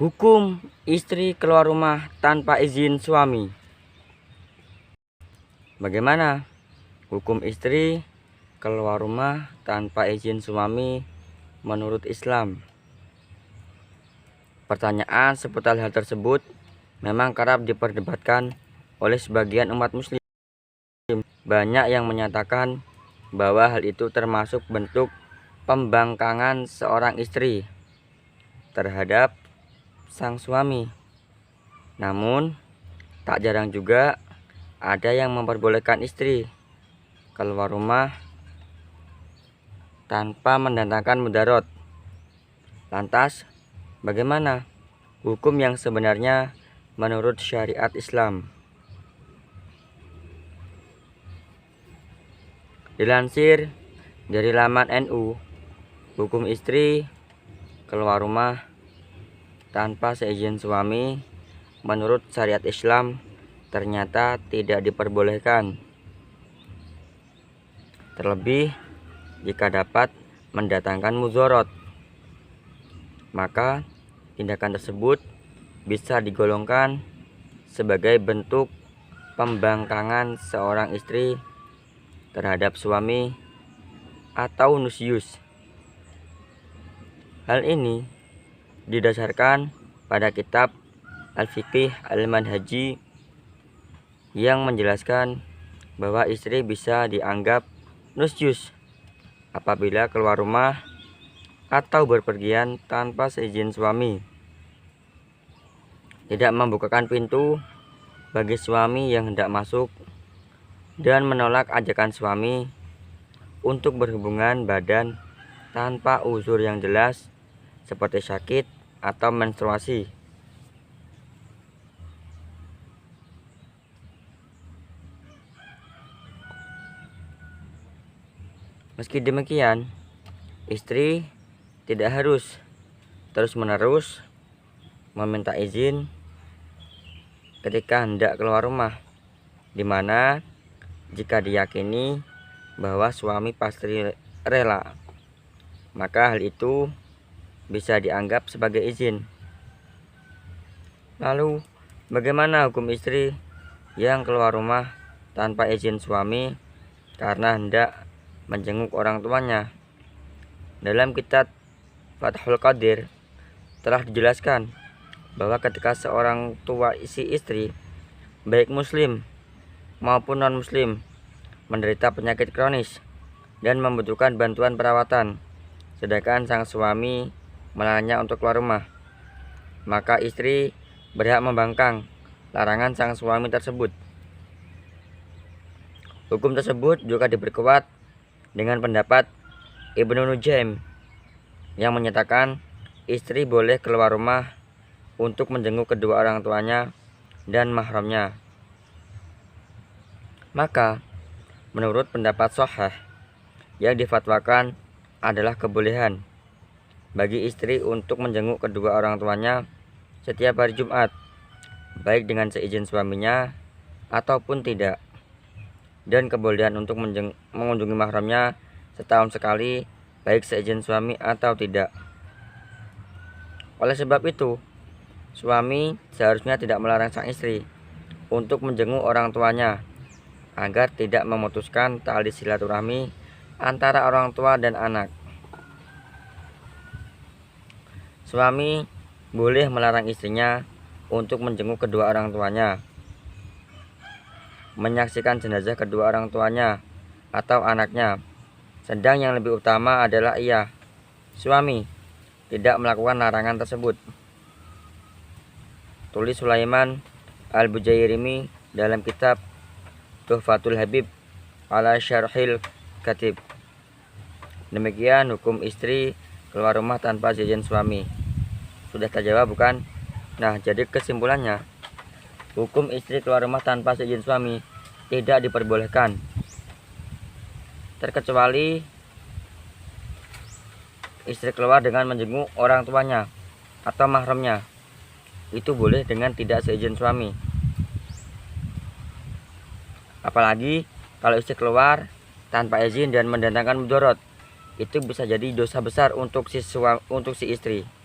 Hukum istri keluar rumah tanpa izin suami. Bagaimana hukum istri keluar rumah tanpa izin suami menurut Islam? Pertanyaan seputar hal tersebut memang kerap diperdebatkan oleh sebagian umat muslim. Banyak yang menyatakan bahwa hal itu termasuk bentuk pembangkangan seorang istri terhadap sang suami. Namun, tak jarang juga ada yang memperbolehkan istri keluar rumah tanpa mendatangkan mudarat. Lantas, bagaimana hukum yang sebenarnya menurut syariat Islam? Dilansir dari laman NU, hukum istri keluar rumah tanpa seizin suami menurut syariat Islam ternyata tidak diperbolehkan. Terlebih jika dapat mendatangkan mudarat, maka tindakan tersebut bisa digolongkan sebagai bentuk pembangkangan seorang istri terhadap suami atau nusyuz. Hal ini didasarkan pada kitab Al-Fiqih Al-Manhaji yang menjelaskan bahwa istri bisa dianggap nusyuz apabila keluar rumah atau berpergian tanpa seizin suami, tidak membukakan pintu bagi suami yang hendak masuk, dan menolak ajakan suami untuk berhubungan badan tanpa uzur yang jelas seperti sakit atau menstruasi. Meski demikian, istri tidak harus terus-menerus meminta izin ketika hendak keluar rumah, di mana jika diyakini bahwa suami pasti rela, maka hal itu bisa dianggap sebagai izin. Lalu, bagaimana hukum istri yang keluar rumah tanpa izin suami karena hendak menjenguk orang tuanya? Dalam kitab Fathul Qadir telah dijelaskan bahwa ketika seorang tua si istri, baik muslim maupun non-muslim, menderita penyakit kronis dan membutuhkan bantuan perawatan, sedangkan sang suami melarangnya untuk keluar rumah, maka istri berhak membangkang larangan sang suami tersebut. Hukum tersebut juga diperkuat dengan pendapat Ibnu Nujaim yang menyatakan istri boleh keluar rumah untuk menjenguk kedua orang tuanya dan mahramnya. Maka menurut pendapat shahih yang difatwakan adalah kebolehan bagi istri untuk menjenguk kedua orang tuanya setiap hari Jumat, baik dengan seizin suaminya ataupun tidak, dan kebolehan untuk mengunjungi mahramnya setahun sekali, baik seizin suami atau tidak. Oleh sebab itu, suami seharusnya tidak melarang sang istri untuk menjenguk orang tuanya agar tidak memutuskan tali silaturahmi antara orang tua dan anak. Suami boleh melarang istrinya untuk menjenguk kedua orang tuanya, menyaksikan jenazah kedua orang tuanya atau anaknya, sedang yang lebih utama adalah suami, tidak melakukan larangan tersebut. Tulis Sulaiman Al-Bujairimi dalam kitab Tuhfatul Habib ala Syarhil Katib. Demikian hukum istri keluar rumah tanpa izin suami. Sudah terjawab bukan? Nah, jadi kesimpulannya, hukum istri keluar rumah tanpa izin suami tidak diperbolehkan, terkecuali istri keluar dengan menjenguk orang tuanya atau mahramnya. Itu boleh dengan tidak seizin suami. Apalagi kalau istri keluar tanpa izin dan mendatangkan mudarat, itu bisa jadi dosa besar untuk si istri.